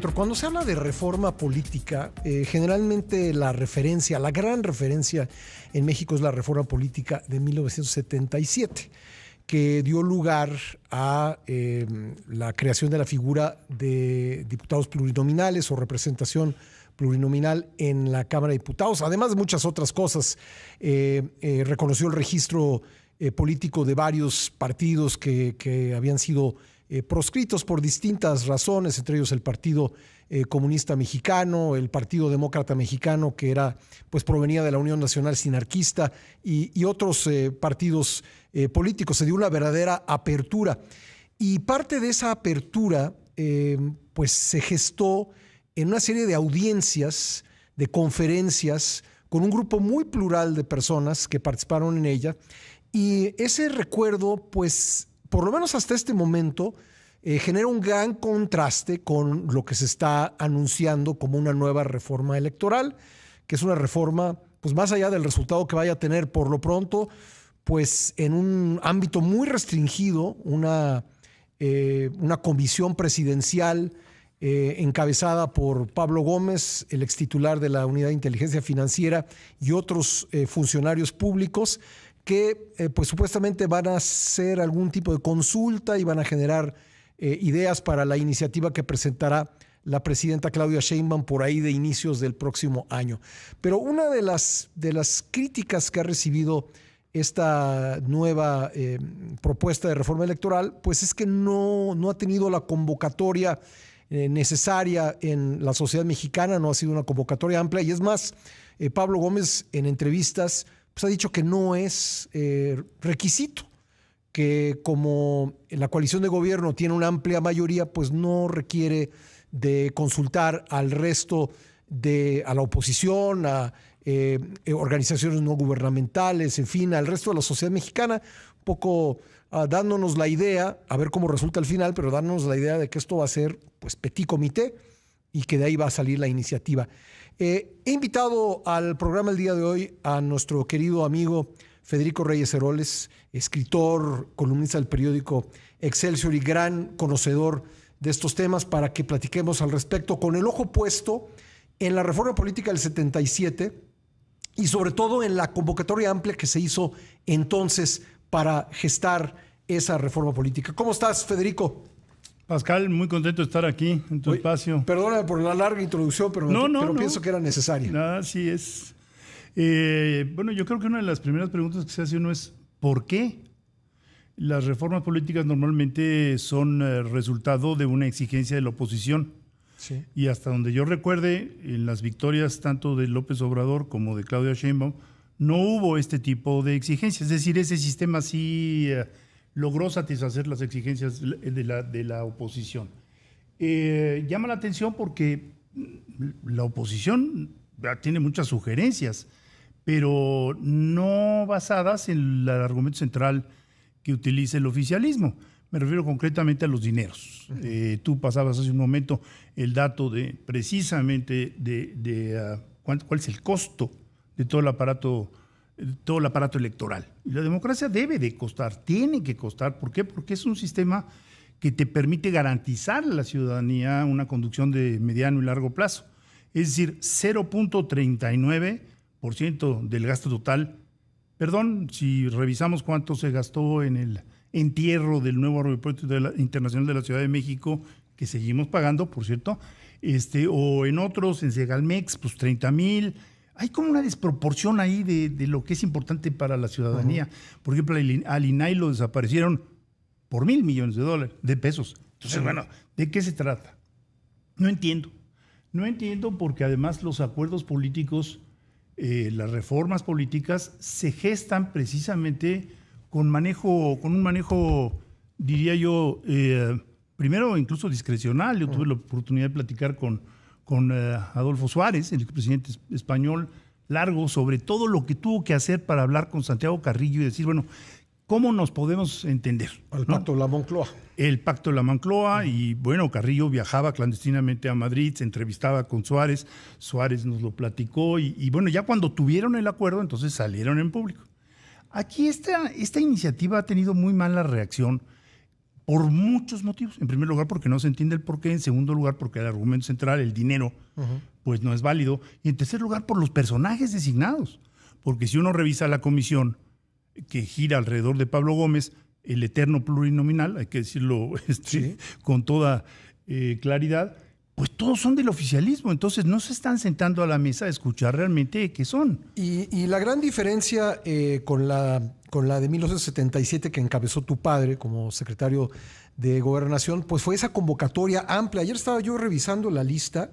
Héctor, cuando se habla de reforma política, generalmente la gran referencia en México es la reforma política de 1977, que dio lugar a la creación de la figura de diputados plurinominales o representación plurinominal en la Cámara de Diputados, además de muchas otras cosas. Reconoció el registro político de varios partidos que habían sido proscritos por distintas razones, entre ellos el Partido Comunista Mexicano, el Partido Demócrata Mexicano, que pues provenía de la Unión Nacional Sinarquista, y otros partidos políticos. Se dio una verdadera apertura. Y parte de esa apertura pues se gestó en una serie de audiencias, de conferencias, con un grupo muy plural de personas que participaron en ella. Y ese recuerdo, pues, por lo menos hasta este momento, genera un gran contraste con lo que se está anunciando como una nueva reforma electoral, que es una reforma, pues más allá del resultado que vaya a tener por lo pronto, pues en un ámbito muy restringido, una comisión presidencial encabezada por Pablo Gómez, el extitular de la Unidad de Inteligencia Financiera, y otros funcionarios públicos que pues supuestamente van a hacer algún tipo de consulta y van a generar ideas para la iniciativa que presentará la presidenta Claudia Sheinbaum por ahí de inicios del próximo año. Pero una de las críticas que ha recibido esta nueva propuesta de reforma electoral, pues es que no ha tenido la convocatoria necesaria en la sociedad mexicana, no ha sido una convocatoria amplia, y es más, Pablo Gómez en entrevistas pues ha dicho que no es requisito, que como la coalición de gobierno tiene una amplia mayoría, pues no requiere de consultar al resto a la oposición, a organizaciones no gubernamentales, en fin, al resto de la sociedad mexicana, un poco dándonos la idea, a ver cómo resulta al final, pero dándonos la idea de que esto va a ser pues petit comité y que de ahí va a salir la iniciativa. He invitado al programa el día de hoy a nuestro querido amigo Federico Reyes Heroles, escritor, columnista del periódico Excelsior y gran conocedor de estos temas, para que platiquemos al respecto con el ojo puesto en la reforma política del 77 y sobre todo en la convocatoria amplia que se hizo entonces para gestar esa reforma política. ¿Cómo estás, Federico? Pascal, muy contento de estar aquí en tu espacio. Perdóname por la larga introducción, pero pienso que era necesaria. Así es. Bueno, yo creo que una de las primeras preguntas que se hace uno es ¿por qué? Las reformas políticas normalmente son resultado de una exigencia de la oposición. Sí. Y hasta donde yo recuerde, en las victorias tanto de López Obrador como de Claudia Sheinbaum, no hubo este tipo de exigencias. Es decir, ese sistema sí logró satisfacer las exigencias de la oposición. Llama la atención porque la oposición tiene muchas sugerencias, pero no basadas en el argumento central que utiliza el oficialismo. Me refiero concretamente a los dineros. Tú pasabas hace un momento el dato de precisamente cuál es el costo de todo el aparato electoral. Y la democracia debe de costar, tiene que costar. ¿Por qué? Porque es un sistema que te permite garantizar a la ciudadanía una conducción de mediano y largo plazo. Es decir, 0.39% del gasto total. Perdón, si revisamos cuánto se gastó en el entierro del nuevo aeropuerto internacional de la Ciudad de México, que seguimos pagando, por cierto, o en otros, en Segalmex, pues 30,000. Hay como una desproporción ahí de lo que es importante para la ciudadanía. Por ejemplo, al INAI lo desaparecieron por $1,000 millones de pesos. Entonces, bueno, ¿de qué se trata? No entiendo. No entiendo porque además los acuerdos políticos, las reformas políticas se gestan precisamente con un manejo, diría yo, primero incluso discrecional. Yo tuve la oportunidad de platicar con Adolfo Suárez, el expresidente español, largo sobre todo lo que tuvo que hacer para hablar con Santiago Carrillo y decir, bueno, ¿cómo nos podemos entender? El pacto de la Moncloa. El pacto de la Moncloa, y bueno, Carrillo viajaba clandestinamente a Madrid, se entrevistaba con Suárez, Suárez nos lo platicó, y bueno, ya cuando tuvieron el acuerdo, entonces salieron en público. Aquí esta iniciativa ha tenido muy mala reacción por muchos motivos. En primer lugar, porque no se entiende el porqué. En segundo lugar, porque el argumento central, el dinero, pues no es válido. Y en tercer lugar, por los personajes designados. Porque si uno revisa la comisión que gira alrededor de Pablo Gómez, el eterno plurinominal, hay que decirlo con toda claridad, pues todos son del oficialismo. Entonces no se están sentando a la mesa a escuchar realmente qué son. Y la gran diferencia con la de 1977 que encabezó tu padre como secretario de Gobernación, pues fue esa convocatoria amplia. Ayer estaba yo revisando la lista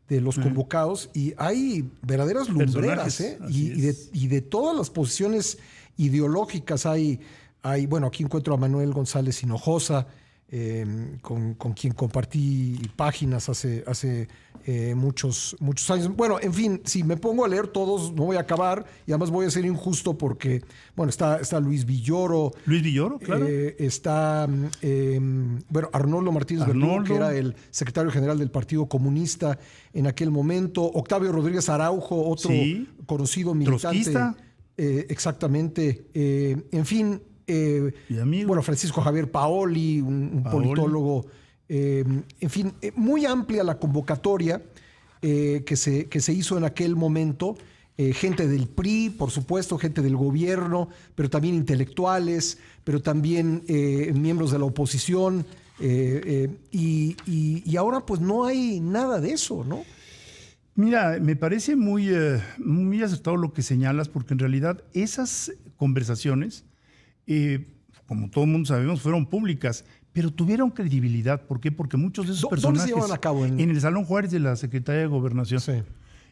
de los convocados y hay verdaderas lumbreras, y de todas las posiciones ideológicas hay, bueno, aquí encuentro a Manuel González Hinojosa, con quien compartí páginas hace muchos años. Bueno, en fin, si me pongo a leer todos, no voy a acabar y además voy a ser injusto porque, bueno, está Luis Villoro. Luis Villoro, claro. Está, bueno, Arnoldo Martínez Verdugo, que era el secretario general del Partido Comunista en aquel momento. Octavio Rodríguez Araujo, otro conocido militante. Trotskista. Exactamente. En fin. Bueno, Francisco Javier Paoli, un politólogo. En fin, muy amplia la convocatoria que se hizo en aquel momento. Gente del PRI, por supuesto, gente del gobierno, pero también intelectuales, pero también miembros de la oposición. Y ahora pues no hay nada de eso, ¿no? Mira, me parece muy acertado lo que señalas, porque en realidad esas conversaciones, como todo el mundo sabemos, fueron públicas, pero tuvieron credibilidad. ¿Por qué? Porque muchos de esos personajes... ¿Dónde se llevan a cabo? En el Salón Juárez de la Secretaría de Gobernación. Sí.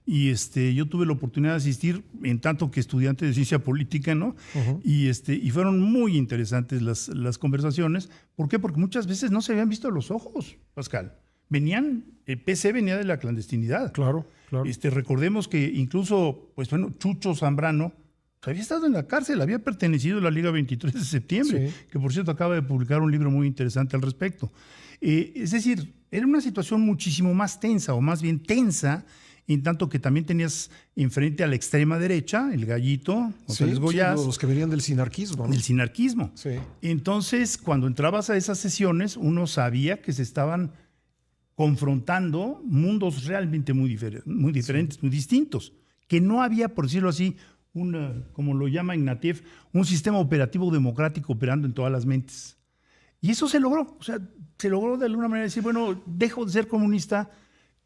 Y yo tuve la oportunidad de asistir en tanto que estudiante de ciencia política, ¿no? Y fueron muy interesantes las conversaciones. ¿Por qué? Porque muchas veces no se habían visto los ojos, Pascal. El PC venía de la clandestinidad. Claro. Recordemos que incluso, pues bueno, Chucho Zambrano había estado en la cárcel, había pertenecido a la Liga 23 de septiembre, que por cierto acaba de publicar un libro muy interesante al respecto. Es decir, era una situación muchísimo más tensa, o más bien tensa, en tanto que también tenías enfrente a la extrema derecha, el Gallito, González Goyaz. Los que venían del sinarquismo, ¿no? Del sinarquismo. Sí. Entonces, cuando entrabas a esas sesiones, uno sabía que se estaban confrontando mundos realmente muy diferentes, muy distintos, que no había, por decirlo así, como lo llama Ignatieff, un sistema operativo democrático operando en todas las mentes. Y eso se logró. O sea, se logró de alguna manera decir, bueno, dejo de ser comunista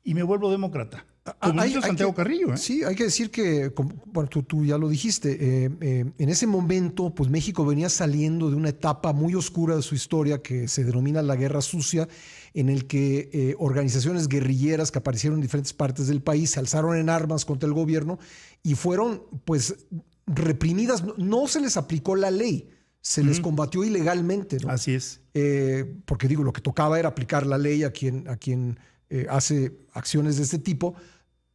y me vuelvo demócrata. Como dijo Santiago Carrillo. Sí, hay que decir que, bueno, tú ya lo dijiste, en ese momento, pues México venía saliendo de una etapa muy oscura de su historia que se denomina la Guerra Sucia, en el que organizaciones guerrilleras que aparecieron en diferentes partes del país se alzaron en armas contra el gobierno y fueron, pues, reprimidas. No se les aplicó la ley, se les combatió ilegalmente, ¿no? Así es. Porque digo, lo que tocaba era aplicar la ley a quien hace acciones de este tipo.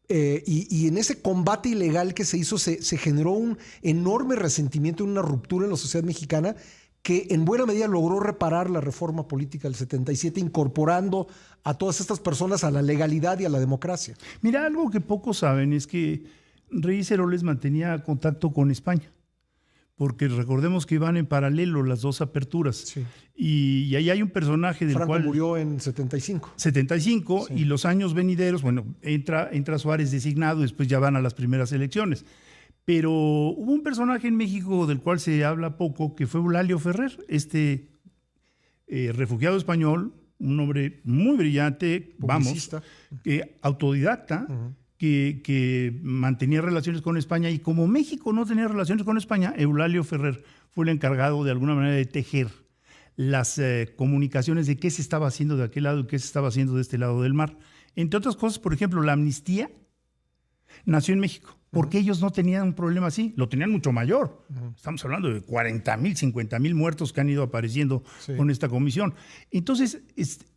Y en ese combate ilegal que se hizo se generó un enorme resentimiento y una ruptura en la sociedad mexicana que en buena medida logró reparar la reforma política del 77, incorporando a todas estas personas a la legalidad y a la democracia. Mira, algo que pocos saben es que Reyes Heroles mantenía contacto con España, porque recordemos que iban en paralelo las dos aperturas. Sí. Y ahí hay un personaje del Franco cual... murió en 75. 75, Sí. Y los años venideros, bueno, entra Suárez designado, después ya van a las primeras elecciones. Pero hubo un personaje en México del cual se habla poco, que fue Eulalio Ferrer, refugiado español, un hombre muy brillante, Publicista. Autodidacta, que mantenía relaciones con España, y como México no tenía relaciones con España, Eulalio Ferrer fue el encargado de alguna manera de tejer las comunicaciones de qué se estaba haciendo de aquel lado y qué se estaba haciendo de este lado del mar. Entre otras cosas, por ejemplo, la amnistía nació en México, porque ellos no tenían un problema así, lo tenían mucho mayor. Estamos hablando de 40,000, 50,000 muertos que han ido apareciendo con esta comisión. Entonces,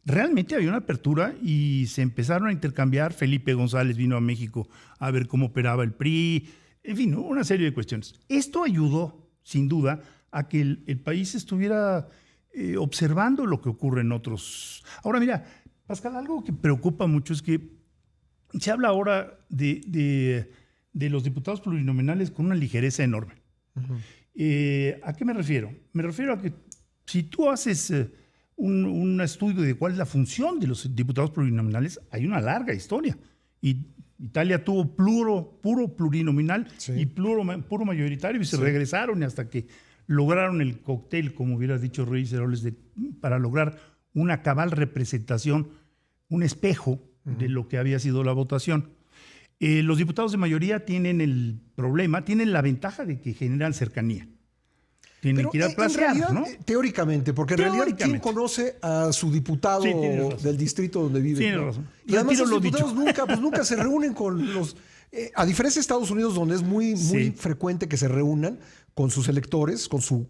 realmente había una apertura y se empezaron a intercambiar. Felipe González vino a México a ver cómo operaba el PRI, en fin, una serie de cuestiones. Esto ayudó, sin duda, a que el país estuviera observando lo que ocurre en otros. Ahora, mira, Pascal, algo que preocupa mucho es que se habla ahora de los diputados plurinominales con una ligereza enorme. ¿A qué me refiero? Me refiero a que si tú haces un estudio de cuál es la función de los diputados plurinominales, hay una larga historia. Y Italia tuvo puro plurinominal y puro mayoritario y se regresaron hasta que lograron el cóctel, como hubiera dicho Reyes Heroles, para lograr una cabal representación, un espejo de lo que había sido la votación. Los diputados de mayoría tienen el problema, tienen la ventaja de que generan cercanía. Tienen que ir a placear, ¿no? Teóricamente, porque en realidad, ¿quién conoce a su diputado del distrito donde vive? Tiene razón. Y además los diputados nunca se reúnen con los... a diferencia de Estados Unidos, donde es muy frecuente que se reúnan con sus electores, con sus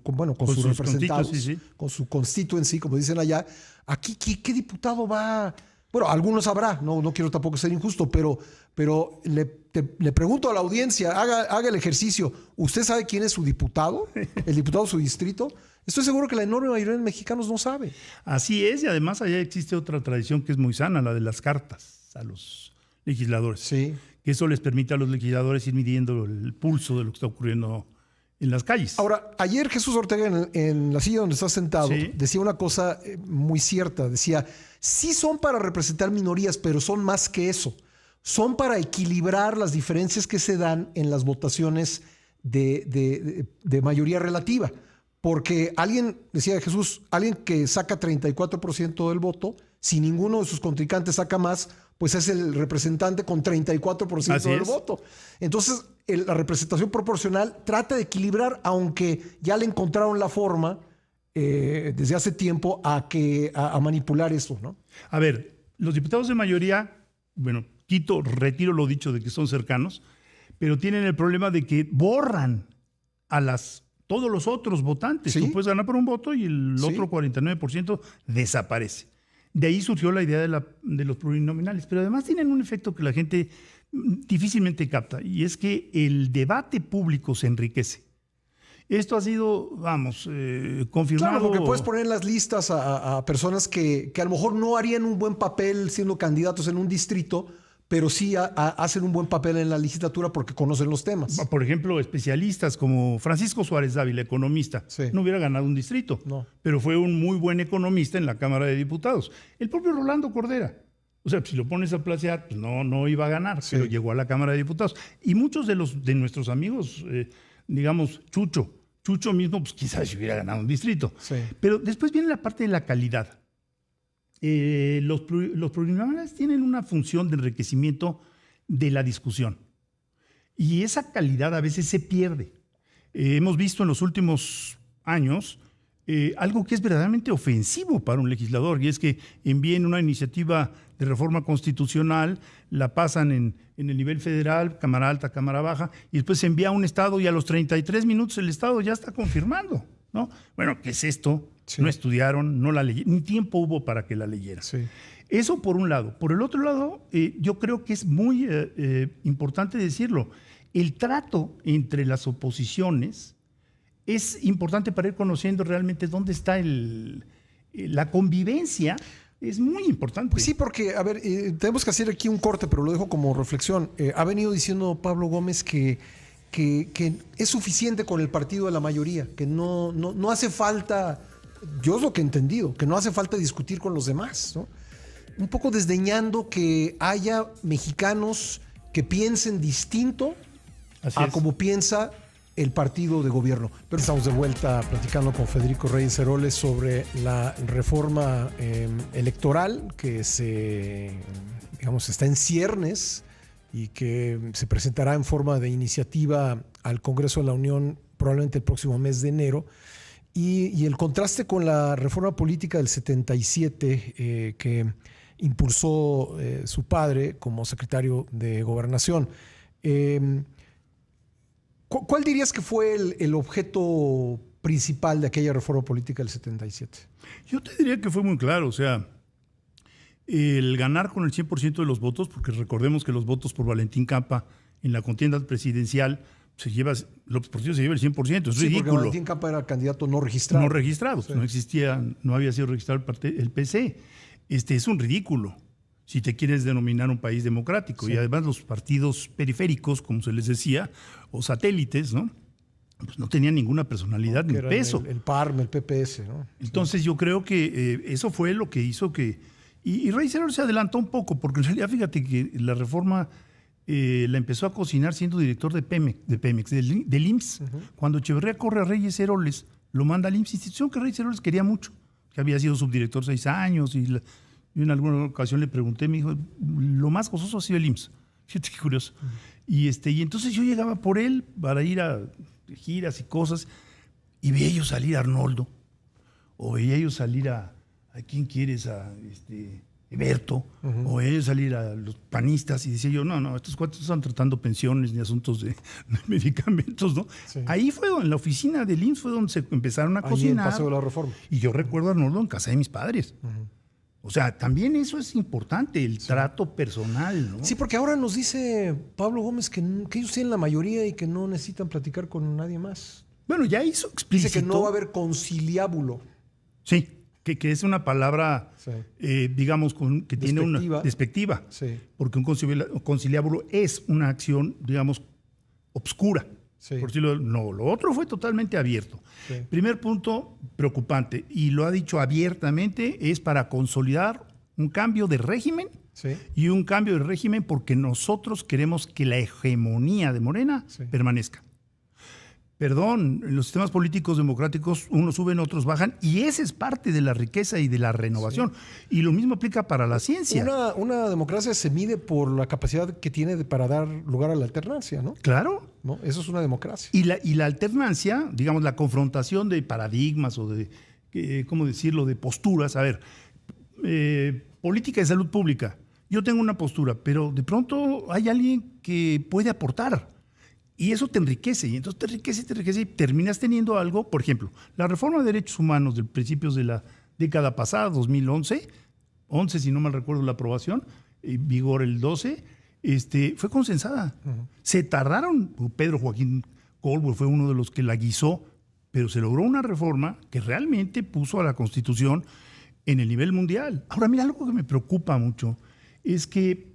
representados, con su constituency, como dicen allá. Aquí, ¿qué diputado va...? Bueno, algunos habrá, no quiero tampoco ser injusto, pero le pregunto a la audiencia, haga el ejercicio. ¿Usted sabe quién es su diputado? ¿El diputado de su distrito? Estoy seguro que la enorme mayoría de mexicanos no sabe. Así es, y además allá existe otra tradición que es muy sana, la de las cartas a los legisladores. Sí. Que eso les permite a los legisladores ir midiendo el pulso de lo que está ocurriendo en las calles. Ahora, ayer Jesús Ortega en la silla donde está sentado decía una cosa muy cierta. Decía, sí son para representar minorías, pero son más que eso. Son para equilibrar las diferencias que se dan en las votaciones de mayoría relativa. Porque decía Jesús, alguien que saca 34% del voto, si ninguno de sus contrincantes saca más, pues es el representante con 34% del voto. Entonces, la representación proporcional trata de equilibrar, aunque ya le encontraron la forma desde hace tiempo a manipular eso, ¿no? A ver, los diputados de mayoría, bueno, retiro lo dicho de que son cercanos, pero tienen el problema de que borran a todos los otros votantes. ¿Sí? Tú puedes ganar por un voto y el otro 49% desaparece. De ahí surgió la idea de los plurinominales, pero además tienen un efecto que la gente difícilmente capta, y es que el debate público se enriquece. Esto ha sido, confirmado. Claro, porque puedes poner en las listas a personas que a lo mejor no harían un buen papel siendo candidatos en un distrito, pero sí hacen un buen papel en la legislatura porque conocen los temas. Por ejemplo, especialistas como Francisco Suárez Dávila, economista, no hubiera ganado un distrito, pero fue un muy buen economista en la Cámara de Diputados. El propio Rolando Cordera, o sea, si lo pones a placear, pues no iba a ganar, pero llegó a la Cámara de Diputados. Y muchos de nuestros amigos, digamos, Chucho mismo, pues quizás si hubiera ganado un distrito. Sí. Pero después viene la parte de la calidad. Los plurinominales tienen una función de enriquecimiento de la discusión. Y esa calidad a veces se pierde. Hemos visto en los últimos años algo que es verdaderamente ofensivo para un legislador, y es que envíen una iniciativa de reforma constitucional, la pasan en el nivel federal, Cámara Alta, Cámara Baja, y después se envía a un Estado y a los 33 minutos el Estado ya está confirmando, ¿no? Bueno, ¿qué es esto? Sí. No estudiaron, no la leyeron, ni tiempo hubo para que la leyeran. Sí. Eso por un lado. Por el otro lado, yo creo que es muy importante decirlo. El trato entre las oposiciones es importante para ir conociendo realmente dónde está la convivencia. Es muy importante. Pues sí, porque, a ver, tenemos que hacer aquí un corte, pero lo dejo como reflexión. Ha venido diciendo Pablo Gómez que es suficiente con el partido de la mayoría, que no hace falta, yo es lo que he entendido, que no hace falta discutir con los demás, ¿no? Un poco desdeñando que haya mexicanos que piensen distinto a como piensa el partido de gobierno. Pero estamos de vuelta platicando con Federico Reyes Heroles sobre la reforma electoral que está en ciernes y que se presentará en forma de iniciativa al Congreso de la Unión probablemente el próximo mes de enero. Y el contraste con la reforma política del 77 que impulsó su padre como secretario de Gobernación. ¿Cuál dirías que fue el objeto principal de aquella reforma política del 77? Yo te diría que fue muy claro, o sea, el ganar con el 100% de los votos, porque recordemos que los votos por Valentín Campa en la contienda presidencial López Portillo se lleva el 100%, es ridículo. Porque Valentín Campa era candidato no registrado. No registrado, no existía, no había sido registrado el PC. Es un ridículo si te quieres denominar un país democrático. Y además los partidos periféricos, como se les decía, o satélites, ¿no? pues no tenían ninguna personalidad ni peso. El PARM, el PPS, ¿no? Entonces yo creo que eso fue lo que hizo que... Y Rey Cerebro se adelantó un poco, porque en realidad fíjate que la reforma la empezó a cocinar siendo director de Pemex, del IMSS. Cuando Echeverría corre a Reyes Heroles, lo manda al IMSS, institución que Reyes Heroles quería mucho, que había sido subdirector 6 años, y yo en alguna ocasión le pregunté, me dijo, lo más gozoso ha sido el IMSS. Fíjate qué curioso. Y entonces yo llegaba por él para ir a giras y cosas, y veía yo salir a Arnoldo, o veía yo salir a ¿quién quieres? A Eberto, o veía yo salir a los panistas, y decía yo, no, estos cuates están tratando pensiones ni asuntos de medicamentos, ¿no? Sí. Ahí fue en la oficina del IMSS fue donde se empezaron a cocinar. En Paseo de la Reforma. Y yo recuerdo a Arnoldo en casa de mis padres. O sea, también eso es importante, el trato personal, ¿no? Sí, porque ahora nos dice Pablo Gómez que ellos tienen la mayoría y que no necesitan platicar con nadie más. Bueno, ya hizo explícito. Dice que no va a haber conciliábulo. Sí, que es una palabra, digamos, que tiene una despectiva. Sí. Porque un conciliábulo es una acción, digamos, obscura. Sí. Por decirlo, no, lo otro fue totalmente abierto. Sí. Primer punto preocupante, y lo ha dicho abiertamente, es para consolidar un cambio de régimen, y un cambio de régimen porque nosotros queremos que la hegemonía de Morena permanezca. Perdón, en los sistemas políticos democráticos unos suben, otros bajan, y esa es parte de la riqueza y de la renovación. Sí. Y lo mismo aplica para la ciencia. Una democracia se mide por la capacidad que tiene para dar lugar a la alternancia, ¿no? Claro. ¿No? Eso es una democracia. Y la alternancia, digamos, la confrontación de paradigmas o de, ¿cómo decirlo?, de posturas. A ver, política de salud pública. Yo tengo una postura, pero de pronto hay alguien que puede aportar. Y eso te enriquece, y entonces te enriquece y terminas teniendo algo. Por ejemplo, la reforma de derechos humanos de principios de la década pasada, 2011, 11 si no mal recuerdo la aprobación, vigor el 12, fue consensada. Se tardaron, Pedro Joaquín Colbert fue uno de los que la guisó, pero se logró una reforma que realmente puso a la Constitución en el nivel mundial. Ahora, mira, algo que me preocupa mucho es que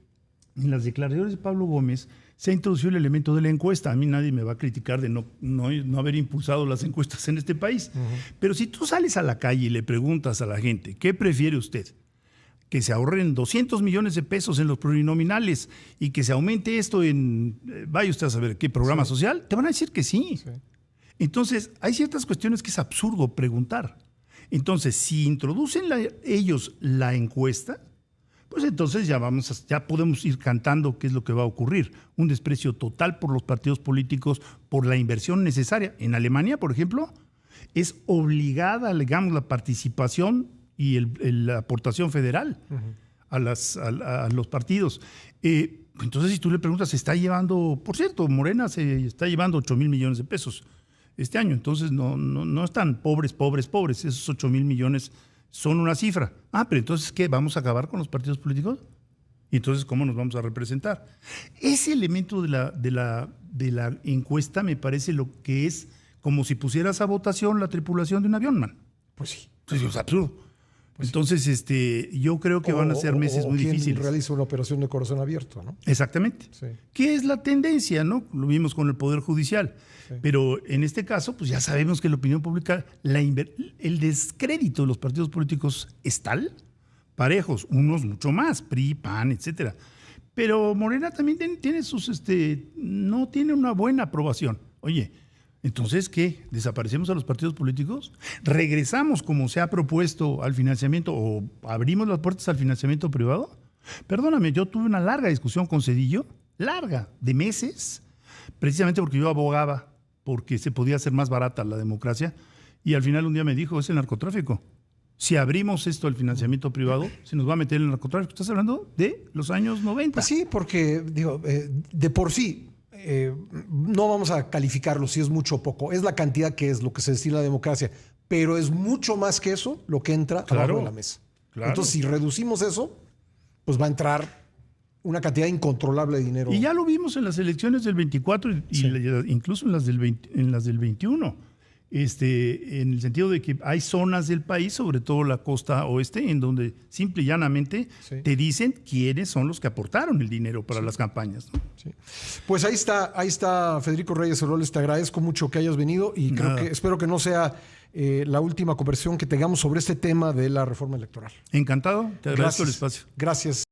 en las declaraciones de Pablo Gómez se ha introducido el elemento de la encuesta. A mí nadie me va a criticar de no haber impulsado las encuestas en este país. Pero si tú sales a la calle y le preguntas a la gente, ¿qué prefiere usted? Que se ahorren 200 millones de pesos en los plurinominales y que se aumente esto en, vaya usted a saber qué programa social, te van a decir que sí. Entonces, hay ciertas cuestiones que es absurdo preguntar. Entonces, si introducen ellos la encuesta, pues entonces ya podemos ir cantando qué es lo que va a ocurrir. Un desprecio total por los partidos políticos, por la inversión necesaria. En Alemania, por ejemplo, es obligada, digamos, la participación y la aportación federal a los partidos. Entonces, si tú le preguntas, se está llevando, por cierto, Morena se está llevando 8,000 millones de pesos este año. Entonces, no están pobres. Esos 8,000 millones son una cifra. Pero entonces, ¿qué? ¿Vamos a acabar con los partidos políticos? ¿Y entonces cómo nos vamos a representar? Ese elemento de la encuesta me parece lo que es como si pusieras a votación la tripulación de un avión, man. Pues sí. Es absurdo. Pues entonces, yo creo que van a ser meses muy difíciles. Realiza una operación de corazón abierto, ¿no? Exactamente. Sí. ¿Qué es la tendencia, no? Lo vimos con el Poder Judicial. Sí. Pero en este caso, pues ya sabemos que la opinión pública, el descrédito de los partidos políticos es tal, parejos, unos mucho más, PRI, PAN, etcétera. Pero Morena también tiene no tiene una buena aprobación. Oye, entonces, ¿qué? ¿Desaparecemos a los partidos políticos? ¿Regresamos, como se ha propuesto, al financiamiento o abrimos las puertas al financiamiento privado? Perdóname, yo tuve una larga discusión con Zedillo, de meses, precisamente porque yo abogaba porque se podía hacer más barata la democracia, y al final un día me dijo, es el narcotráfico. Si abrimos esto al financiamiento privado, se nos va a meter el narcotráfico. Estás hablando de los años 90. Pues sí, porque de por sí, no vamos a calificarlo si es mucho o poco. Es la cantidad que es lo que se destina a la democracia, pero es mucho más que eso lo que entra abajo de la mesa. Claro. Entonces, si reducimos eso, pues va a entrar una cantidad incontrolable de dinero. Y ya lo vimos en las elecciones del 24 y incluso en las del 21. en el sentido de que hay zonas del país, sobre todo la costa oeste, en donde simple y llanamente te dicen quiénes son los que aportaron el dinero para las campañas, ¿no? Sí. Pues ahí está Federico Reyes Heroles, te agradezco mucho que hayas venido y espero que no sea la última conversación que tengamos sobre este tema de la reforma electoral. Encantado, te agradezco el espacio. Gracias.